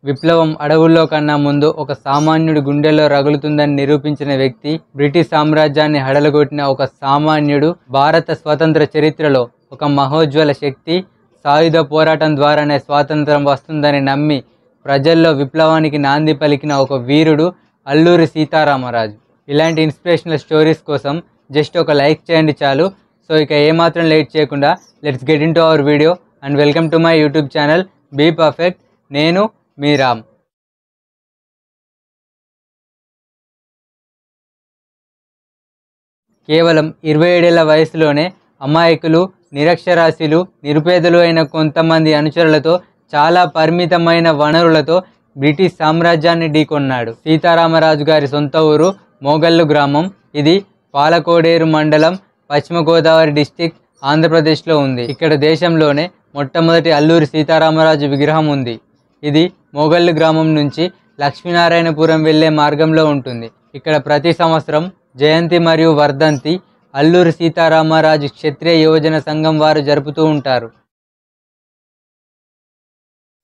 విప్లవం అడవుల్లో కన్నా ముందు ఒక సామాన్యుడి గుండెల్లో రగులుతుందని నిరూపించిన వ్యక్తి, బ్రిటిష్ సామ్రాజ్యాన్ని హడలగొట్టిన ఒక సామాన్యుడు, భారత స్వతంత్ర చరిత్రలో ఒక మహోజ్వల శక్తి, సాయుధ పోరాటం ద్వారానే స్వాతంత్రం వస్తుందని నమ్మి ప్రజల్లో విప్లవానికి నాంది పలికిన ఒక వీరుడు అల్లూరి సీతారామరాజు. ఇలాంటి ఇన్స్పిరేషనల్ స్టోరీస్ కోసం జస్ట్ ఒక లైక్ చేయండి చాలు. సో ఇక ఏమాత్రం లేట్ చేయకుండా let's get into our video and welcome to my YouTube channel be perfect. నేను మీ రామ్. కేవలం 27 ఏళ్ల వయసులోనే అమాయకులు, నిరక్షరాస్యులు, నిరుపేదలు అయిన కొంతమంది అనుచరులతో చాలా పరిమితమైన వనరులతో బ్రిటిష్ సామ్రాజ్యాన్ని ఢీకొన్నాడు. సీతారామరాజు గారి సొంత ఊరు మోగల్లు గ్రామం. ఇది పాలకోడేరు మండలం, పశ్చిమ గోదావరి డిస్టిక్, ఆంధ్రప్రదేశ్లో ఉంది. ఇక్కడ దేశంలోనే మొట్టమొదటి అల్లూరి సీతారామరాజు విగ్రహం ఉంది. ఇది మోగల్లు గ్రామం నుంచి లక్ష్మీనారాయణపురం వెళ్లే మార్గంలో ఉంటుంది. ఇక్కడ ప్రతి సంవత్సరం జయంతి మరియు వర్ధంతి అల్లూరి సీతారామరాజు క్షత్రియ యువజన సంఘం వారు జరుపుతూ ఉంటారు.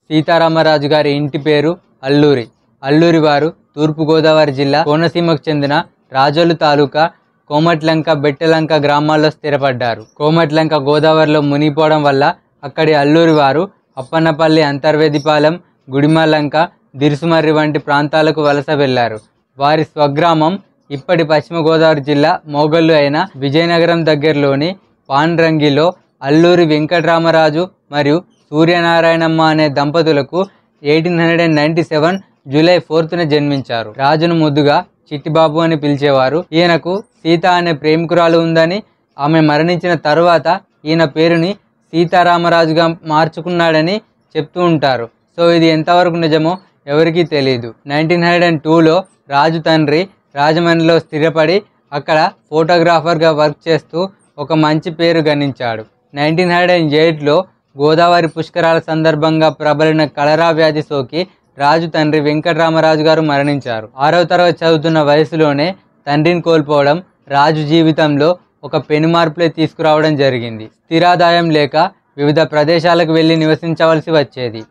సీతారామరాజు గారి ఇంటి పేరు అల్లూరి. అల్లూరి వారు తూర్పుగోదావరి జిల్లా కోనసీమకు చెందిన రాజోలు తాలూకా కోమట్లంక, బెట్టలంక గ్రామాల్లో స్థిరపడ్డారు. కోమట్లంక గోదావరిలో మునిగిపోవడం వల్ల అక్కడి అల్లూరి వారు అప్పన్నపల్లి, అంతర్వేదిపాలెం, గుడిమలంక, దిరుసుమర్రి వంటి ప్రాంతాలకు వలస వెళ్లారు. వారి స్వగ్రామం ఇప్పటి పశ్చిమ గోదావరి జిల్లా మోగల్లు అయిన విజయనగరం దగ్గరలోని పాండ్రంగిలో అల్లూరి వెంకటరామరాజు మరియు సూర్యనారాయణమ్మ అనే దంపతులకు 1897 జూలై 4న జన్మించారు. రాజును ముద్దుగా చిట్టిబాబు అని పిలిచేవారు. ఈయనకు సీత అనే ప్రేమికురాలు ఉందని, ఆమె మరణించిన తరువాత ఈయన పేరుని సీతారామరాజుగా మార్చుకున్నాడని చెప్తూ ఉంటారు. సో ఇది ఎంతవరకు నిజమో ఎవరికీ తెలియదు. 1902లో రాజు తండ్రి రాజమండ్రిలో స్థిరపడి అక్కడ ఫోటోగ్రాఫర్గా వర్క్ చేస్తూ ఒక మంచి పేరు గణించాడు. 1908లో గోదావరి పుష్కరాల సందర్భంగా ప్రబలిన కలరా వ్యాధి సోకి రాజు తండ్రి వెంకటరామరాజు గారు మరణించారు. 6వ తరగతి చదువుతున్న వయసులోనే తండ్రిని కోల్పోవడం రాజు జీవితంలో ఒక పెనుమార్పులే తీసుకురావడం జరిగింది. స్థిరాదాయం లేక వివిధ ప్రదేశాలకు వెళ్ళి నివసించవలసి వచ్చేది.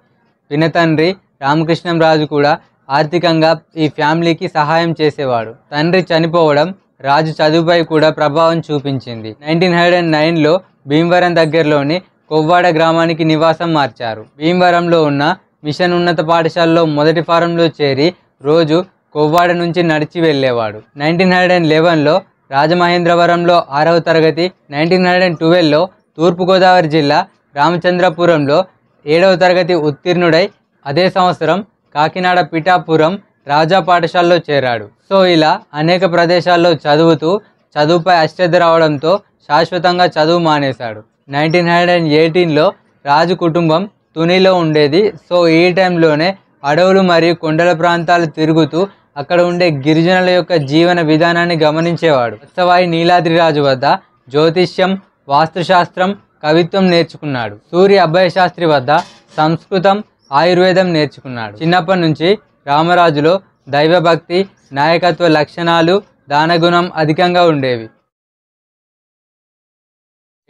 పినతండ్రి రామకృష్ణంరాజు కూడా ఆర్థికంగా ఈ ఫ్యామిలీకి సహాయం చేసేవాడు. తండ్రి చనిపోవడం రాజు చదువుపై కూడా ప్రభావం చూపించింది. 1909లో భీమవరం దగ్గరలోని కొవ్వాడ గ్రామానికి నివాసం మార్చారు. భీమవరంలో ఉన్న మిషన్ ఉన్నత పాఠశాలలో మొదటి ఫారంలో చేరి రోజు కొవ్వాడ నుంచి నడిచి వెళ్ళేవాడు. 1911లో రాజమహేంద్రవరంలో 6వ తరగతి, 1912లో తూర్పుగోదావరి జిల్లా రామచంద్రపురంలో 7వ తరగతి ఉత్తీర్ణుడై అదే సంవత్సరం కాకినాడ పిఠాపురం రాజా పాఠశాలలో చేరాడు. సో ఇలా అనేక ప్రదేశాల్లో చదువుతూ చదువుపై అశ్రద్ధ రావడంతో శాశ్వతంగా చదువు మానేశాడు. 1918లో రాజు కుటుంబం తునిలో ఉండేది. సో ఈ టైంలోనే అడవులు మరియు కొండల ప్రాంతాలు తిరుగుతూ అక్కడ ఉండే గిరిజనుల యొక్క జీవన విధానాన్ని గమనించేవాడు. ఉత్సవాయి నీలాద్రిరాజు వద్ద జ్యోతిష్యం, వాస్తుశాస్త్రం, కవిత్వం నేర్చుకున్నాడు. సూర్య అభయ శాస్త్రి వద్ద సంస్కృతం, ఆయుర్వేదం నేర్చుకున్నాడు. చిన్నప్పటి నుంచి రామరాజులో దైవభక్తి, నాయకత్వ లక్షణాలు, దానగుణం అధికంగా ఉండేవి.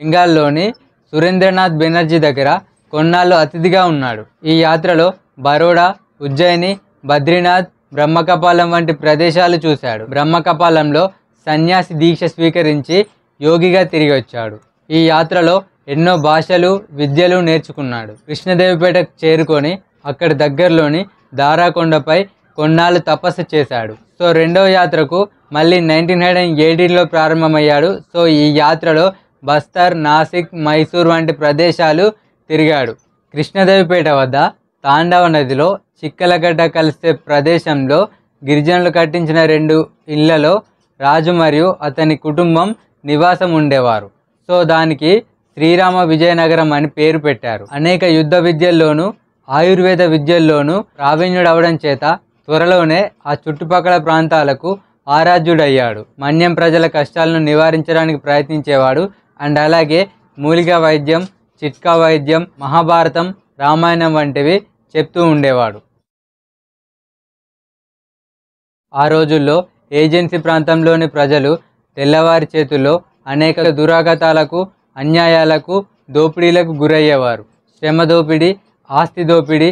బెంగాల్లోని సురేంద్రనాథ్ బెనర్జీ దగ్గర కొన్నాళ్ళు అతిథిగా ఉన్నాడు. ఈ యాత్రలో బరోడా, ఉజ్జయిని, బద్రీనాథ్, బ్రహ్మకపాలం వంటి ప్రదేశాలు చూశాడు. బ్రహ్మకపాలంలో సన్యాసి దీక్ష స్వీకరించి యోగిగా తిరిగి వచ్చాడు. ఈ యాత్రలో ఎన్నో భాషలు, విద్యలు నేర్చుకున్నాడు. కృష్ణదేవిపేటకు చేరుకొని అక్కడి దగ్గరలోని దారాకొండపై కొన్నాళ్ళు తపస్సు చేశాడు. సో రెండవ యాత్రకు మళ్ళీ 1918లో ప్రారంభమయ్యాడు. సో ఈ యాత్రలో బస్తర్, నాసిక్, మైసూర్ వంటి ప్రదేశాలు తిరిగాడు. కృష్ణదేవిపేట వద్ద తాండవ నదిలో చిక్కలగడ్డ కలిసే ప్రదేశంలో గిరిజనులు కట్టించిన 2 ఇళ్లలో రాజు మరియు అతని కుటుంబం నివాసం ఉండేవారు. సో దానికి శ్రీరామ విజయనగరం అని పేరు పెట్టారు. అనేక యుద్ధ విద్యల్లోనూ ఆయుర్వేద విద్యల్లోనూ ప్రావీణ్యుడవడం చేత త్వరలోనే ఆ చుట్టుపక్కల ప్రాంతాలకు ఆరాధ్యుడయ్యాడు. మన్యం ప్రజల కష్టాలను నివారించడానికి ప్రయత్నించేవాడు. అండ్ అలాగే మూలికా వైద్యం, చిట్కా వైద్యం, మహాభారతం, రామాయణం వంటివి చెప్తూ ఉండేవాడు. ఆ రోజుల్లో ఏజెన్సీ ప్రాంతంలోని ప్రజలు తెల్లవారి చేతుల్లో అనేక దురాగతాలకు, అన్యాయాలకు, దోపిడీలకు గురయ్యేవారు. శ్రమ దోపిడీ, ఆస్తి దోపిడీ,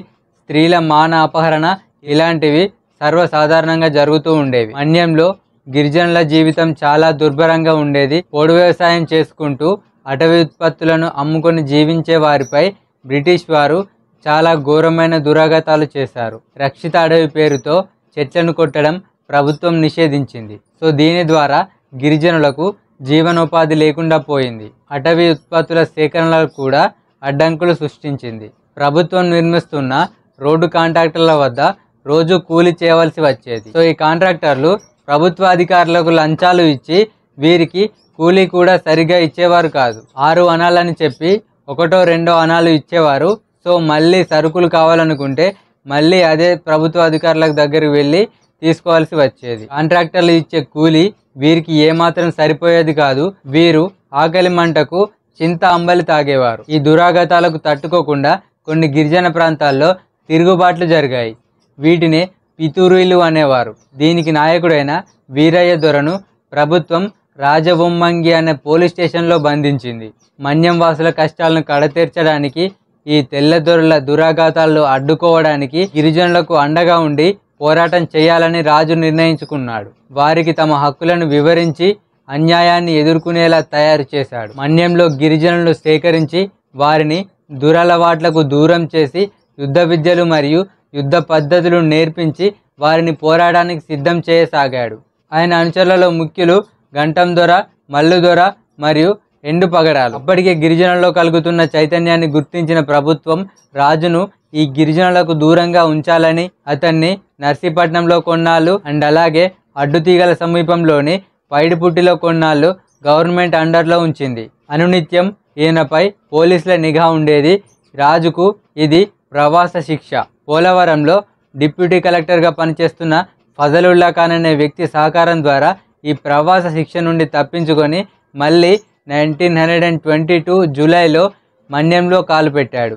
స్త్రీల మాన అపహరణ ఇలాంటివి సర్వసాధారణంగా జరుగుతూ ఉండేవి. మన్యంలో గిరిజనుల జీవితం చాలా దుర్భరంగా ఉండేది. పోడు వ్యవసాయం చేసుకుంటూ అటవీ ఉత్పత్తులను అమ్ముకొని జీవించే వారిపై బ్రిటిష్ వారు చాలా ఘోరమైన దురాఘాతాలు చేశారు. రక్షిత అడవి పేరుతో చెట్లను కొట్టడం ప్రభుత్వం నిషేధించింది. సో దీని ద్వారా గిరిజనులకు జీవనోపాధి లేకుండా పోయింది. అటవీ ఉత్పత్తుల సేకరణలకు కూడా అడ్డంకులు సృష్టించింది. ప్రభుత్వం నిర్మిస్తున్న రోడ్డు కాంట్రాక్టర్ల వద్ద రోజు కూలి చేయవలసి వచ్చేది. సో ఈ కాంట్రాక్టర్లు ప్రభుత్వ అధికారులకు లంచాలు ఇచ్చి వీరికి కూలీ కూడా సరిగ్గా ఇచ్చేవారు కాదు. 6 అనాలని చెప్పి 1 2 అనాలు ఇచ్చేవారు. సో మళ్ళీ సరుకులు కావాలనుకుంటే మళ్ళీ అదే ప్రభుత్వ అధికారులకు దగ్గరికి వెళ్ళి తీసుకోవాల్సి వచ్చేది. కాంట్రాక్టర్లు ఇచ్చే కూలీ వీరికి ఏమాత్రం సరిపోయేది కాదు. వీరు ఆకలి మంటకు చింత అంబలి తాగేవారు. ఈ దురాఘాతాలకు తట్టుకోకుండా కొన్ని గిరిజన ప్రాంతాల్లో తిరుగుబాట్లు జరిగాయి. వీటిని పితూరీలు అనేవారు. దీనికి నాయకుడైన వీరయ్య దొరను ప్రభుత్వం రాజబొమ్మంగి అనే పోలీస్ స్టేషన్లో బంధించింది. మన్యం వాసుల కష్టాలను కడతీర్చడానికి, ఈ తెల్లదొరల దురాఘాతాలను అడ్డుకోవడానికి గిరిజనులకు అండగా ఉండి పోరాటం చేయాలని రాజు నిర్ణయించుకున్నాడు. వారికి తమ హక్కులను వివరించి అన్యాయాన్ని ఎదుర్కొనేలా తయారు చేశాడు. మన్యంలో గిరిజనులను సేకరించి వారిని దురలవాట్లకు దూరం చేసి యుద్ధ విద్యలు మరియు యుద్ధ పద్ధతులు నేర్పించి వారిని పోరాటానికి సిద్ధం చేయసాగాడు. ఆయన అనుచరులలో ముఖ్యులు గంటం దొర, మల్లు దొర మరియు ఎండు పగడాలు. అప్పటికే గిరిజనుల్లో కలుగుతున్న చైతన్యాన్ని గుర్తించిన ప్రభుత్వం రాజును ఈ గిరిజనులకు దూరంగా ఉంచాలని అతన్ని నర్సీపట్నంలో కొన్నాళ్ళు అండ్ అలాగే అడ్డుతీగల సమీపంలోని పైడిపుట్టిలో కొన్నాళ్ళు గవర్నమెంట్ అండర్లో ఉంచింది. అనునిత్యం ఈయనపై పోలీసుల నిఘా ఉండేది. రాజుకు ఇది ప్రవాస శిక్ష. పోలవరంలో డిప్యూటీ కలెక్టర్గా పనిచేస్తున్న ఫజలుల్లా ఖాన్ అనే వ్యక్తి సహకారం ద్వారా ఈ ప్రవాస శిక్ష నుండి తప్పించుకొని మళ్ళీ 1922 జూలైలో మన్యంలో కాలుపెట్టాడు.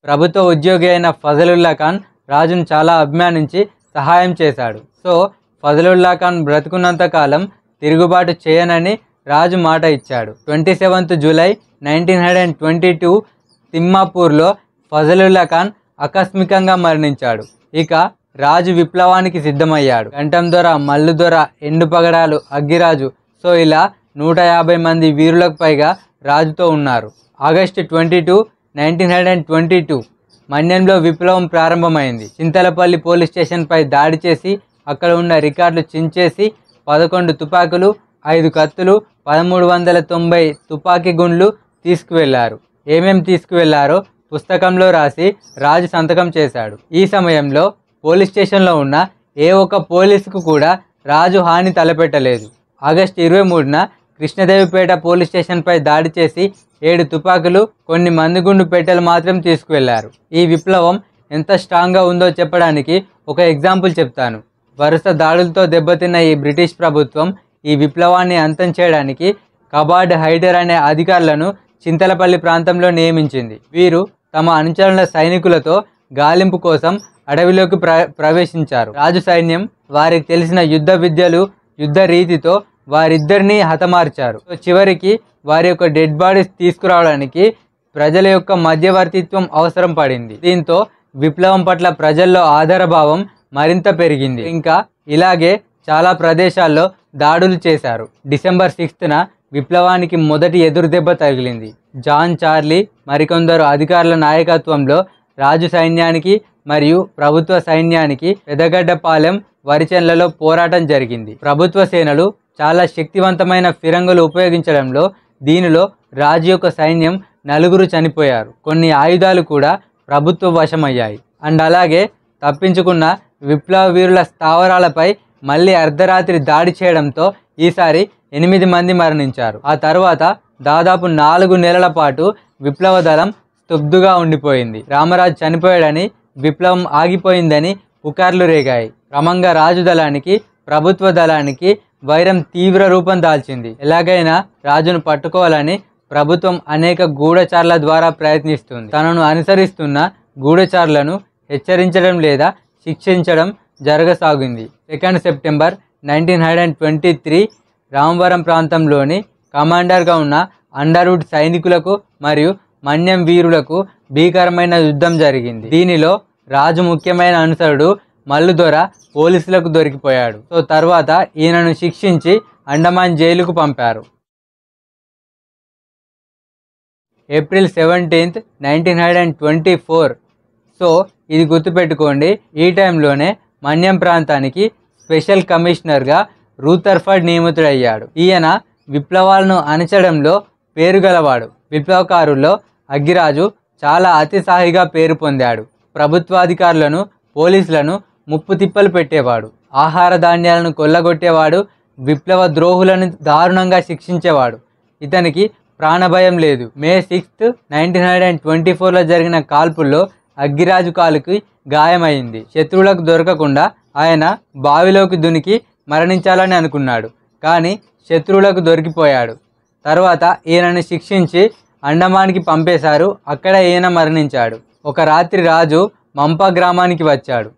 ప్రభుత్వ ఉద్యోగి అయిన ఫజలుల్లా ఖాన్ రాజును చాలా అభిమానించి సహాయం చేశాడు. సో ఫజలుల్లా ఖాన్ బ్రతుకున్నంత కాలం తిరుగుబాటు చేయనని రాజు మాట ఇచ్చాడు. 27 జూలై 1922 తిమ్మాపూర్లో ఫజలుల్లా ఖాన్ ఆకస్మికంగా మరణించాడు. ఇక రాజు విప్లవానికి సిద్ధమయ్యాడు. గంటం దొర, మల్లు దొర, ఎండు పగడాలు, అగ్గిరాజు, సో ఇలా 150 మంది వీరులకు పైగా రాజుతో ఉన్నారు. ఆగస్టు 22, 1922 మన్యంలో విప్లవం ప్రారంభమైంది. చింతలపల్లి పోలీస్ స్టేషన్పై దాడి చేసి అక్కడ ఉన్న రికార్డులు చించేసి 11 తుపాకులు, 5 కత్తులు, 1390 తుపాకీ గుండ్లు తీసుకువెళ్లారు. ఏమేం తీసుకువెళ్లారో పుస్తకంలో రాసి రాజు సంతకం చేశాడు. ఈ సమయంలో పోలీస్ స్టేషన్లో ఉన్న ఏ ఒక్క పోలీసుకు కూడా రాజు హాని తలపెట్టలేదు. ఆగస్టు 23న కృష్ణదేవిపేట పోలీస్ స్టేషన్పై దాడి చేసి 7 తుపాకులు, కొన్ని మందుగుండు పెట్టెలు మాత్రం తీసుకువెళ్లారు. ఈ విప్లవం ఎంత స్ట్రాంగ్గా ఉందో చెప్పడానికి ఒక ఎగ్జాంపుల్ చెప్తాను. వరుస దాడులతో దెబ్బతిన్న ఈ బ్రిటిష్ ప్రభుత్వం ఈ విప్లవాన్ని అంతం చేయడానికి కబార్డ్ హైడర్ అనే అధికారులను చింతలపల్లి ప్రాంతంలో నియమించింది. వీరు తమ అనుచరుల సైనికులతో గాలింపు కోసం అడవిలోకి ప్రవేశించారు. రాజు సైన్యం వారికి తెలిసిన యుద్ధ విద్యలు, యుద్ధ రీతితో వారిద్దరినీ హతమార్చారు. చివరికి వారి యొక్క డెడ్ బాడీస్ తీసుకురావడానికి ప్రజల యొక్క మధ్యవర్తిత్వం అవసరం పడింది. దీంతో విప్లవం పట్ల ప్రజల్లో ఆధారభావం మరింత పెరిగింది. ఇంకా ఇలాగే చాలా ప్రదేశాల్లో దాడులు చేశారు. డిసెంబర్ 6న విప్లవానికి మొదటి ఎదురుదెబ్బ తగిలింది. జాన్ చార్లీ మరికొందరు అధికారుల నాయకత్వంలో రాజు సైన్యానికి మరియు ప్రభుత్వ సైన్యానికి పెదగడ్డపాలెం, వరిచెన్లలో పోరాటం జరిగింది. ప్రభుత్వ సేనలు చాలా శక్తివంతమైన ఫిరంగులు ఉపయోగించడంలో దీనిలో రాజు యొక్క సైన్యం 4 చనిపోయారు. కొన్ని ఆయుధాలు కూడా ప్రభుత్వ వశమయ్యాయి. అండ్ అలాగే తప్పించుకున్న విప్లవ వీరుల స్థావరాలపై మళ్ళీ అర్ధరాత్రి దాడి చేయడంతో ఈసారి 8 మంది మరణించారు. ఆ తర్వాత దాదాపు 4 నెలల పాటు విప్లవ దళం స్తబ్దుగా ఉండిపోయింది. రామరాజు చనిపోయాడని, విప్లవం ఆగిపోయిందని పుకార్లు రేగాయి. క్రమంగా రాజు దళానికి, ప్రభుత్వ దళానికి వైరం తీవ్ర రూపం దాల్చింది. ఎలాగైనా రాజును పట్టుకోవాలని ప్రభుత్వం అనేక గూఢచారుల ద్వారా ప్రయత్నిస్తుంది. తనను అనుసరిస్తున్న గూఢచారులను హెచ్చరించడం లేదా శిక్షించడం జరగసాగింది. 2 సెప్టెంబర్ 1923 రామవరం ప్రాంతంలోని కమాండర్గా ఉన్న అండర్వుడ్ సైనికులకు మరియు మన్యం వీరులకు భీకరమైన యుద్ధం జరిగింది. దీనిలో రాజు ముఖ్యమైన అనుచరుడు మల్లుదొర పోలీసులకు దొరికిపోయాడు. సో తర్వాత ఈయనను శిక్షించి అండమాన్ జైలుకు పంపారు. ఏప్రిల్ 17, 1924. సో ఇది గుర్తుపెట్టుకోండి. ఈ టైంలోనే మన్యం ప్రాంతానికి స్పెషల్ కమిషనర్గా రూథర్ఫర్డ్ నియమితుడయ్యాడు. ఈయన విప్లవాలను అణచడంలో పేరుగలవాడు. విప్లవకారుల్లో అగ్గిరాజు చాలా అతిసాహిగా పేరు పొందాడు. ప్రభుత్వాధికారులను, పోలీసులను ముప్పు తిప్పలు పెట్టేవాడు. ఆహార ధాన్యాలను కొల్లగొట్టేవాడు. విప్లవ ద్రోహులను దారుణంగా శిక్షించేవాడు. ఇతనికి ప్రాణభయం లేదు. మే 6, 1924లో జరిగిన కాల్పుల్లో అగ్గిరాజు కాలుకి గాయమైంది. శత్రువులకు దొరకకుండా ఆయన బావిలోకి దునికి మరణించాలని అనుకున్నాడు. కానీ శత్రువులకు దొరికిపోయాడు. తర్వాత ఈయనను శిక్షించి అండమాన్కి పంపేశారు. అక్కడ ఈయన మరణించాడు. ఒక రాత్రి రాజు మంపా గ్రామానికి వచ్చాడు.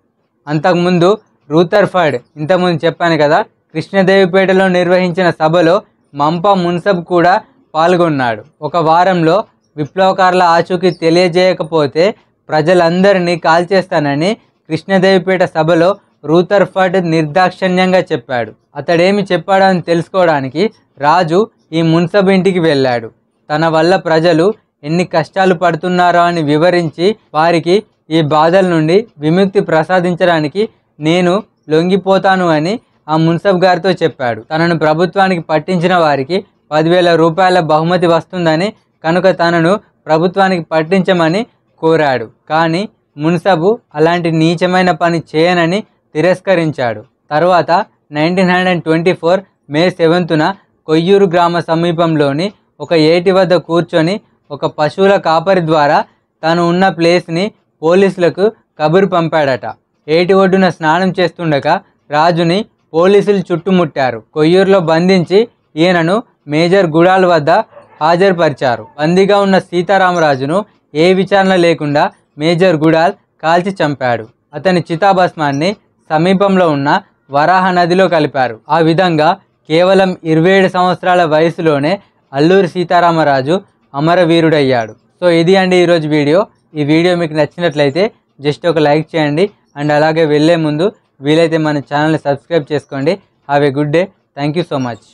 అంతకుముందు రూథర్ఫర్డ్, ఇంతకుముందు చెప్పాను కదా, కృష్ణదేవిపేటలో నిర్వహించిన సభలో మంపా మున్సబ్ కూడా పాల్గొన్నాడు. ఒక వారంలో విప్లవకారుల ఆచూకీ తెలియజేయకపోతే ప్రజలందరినీ కాల్చేస్తానని కృష్ణదేవిపేట సభలో రూథర్ఫర్డ్ నిర్దాక్షిణ్యంగా చెప్పాడు. అతడేమి చెప్పాడని తెలుసుకోవడానికి రాజు ఈ మున్సబ్ ఇంటికి వెళ్ళాడు. తన వల్ల ప్రజలు ఎన్ని కష్టాలు పడుతున్నారో అని వివరించి వారికి ఈ బాధల నుండి విముక్తి ప్రసాదించడానికి నేను లొంగిపోతాను అని ఆ మున్సబ్ గారితో చెప్పాడు. తనను ప్రభుత్వానికి పట్టించిన వారికి 10,000 రూపాయల బహుమతి వస్తుందని, కనుక తనను ప్రభుత్వానికి పట్టించమని కోరాడు. కానీ మున్సబు అలాంటి నీచమైన పని చేయనని తిరస్కరించాడు. తర్వాత 1924 మే 7న కొయ్యూరు గ్రామ సమీపంలోని ఒక ఏటి వద్ద కూర్చొని ఒక పశువుల కాపరి ద్వారా తను ఉన్న ప్లేస్ని పోలీసులకు కబురు పంపాడట. ఏటి ఒడ్డున స్నానం చేస్తుండగా రాజుని పోలీసులు చుట్టుముట్టారు. కొయ్యూరులో బంధించి ఈయనను మేజర్ గుడాల్ వద్ద హాజరుపరిచారు. బందీగా ఉన్న సీతారామరాజును ఏ విచారణ లేకుండా మేజర్ గుడాల్ కాల్చి చంపాడు. అతని చితాభస్మాన్ని సమీపంలో ఉన్న వరాహ నదిలో కలిపారు. ఆ విధంగా కేవలం 27 సంవత్సరాల వయసులోనే అల్లూరి సీతారామరాజు అమరవీరుడయ్యాడు. సో ఇది అండి ఈరోజు వీడియో. ఈ వీడియో మీకు నచ్చినట్లయితే జస్ట్ ఒక లైక్ చేయండి. అండ్ అలాగే వెళ్ళే ముందు వీలైతే మన ఛానల్ని సబ్స్క్రైబ్ చేసుకోండి. Have a good day. Thank you so much.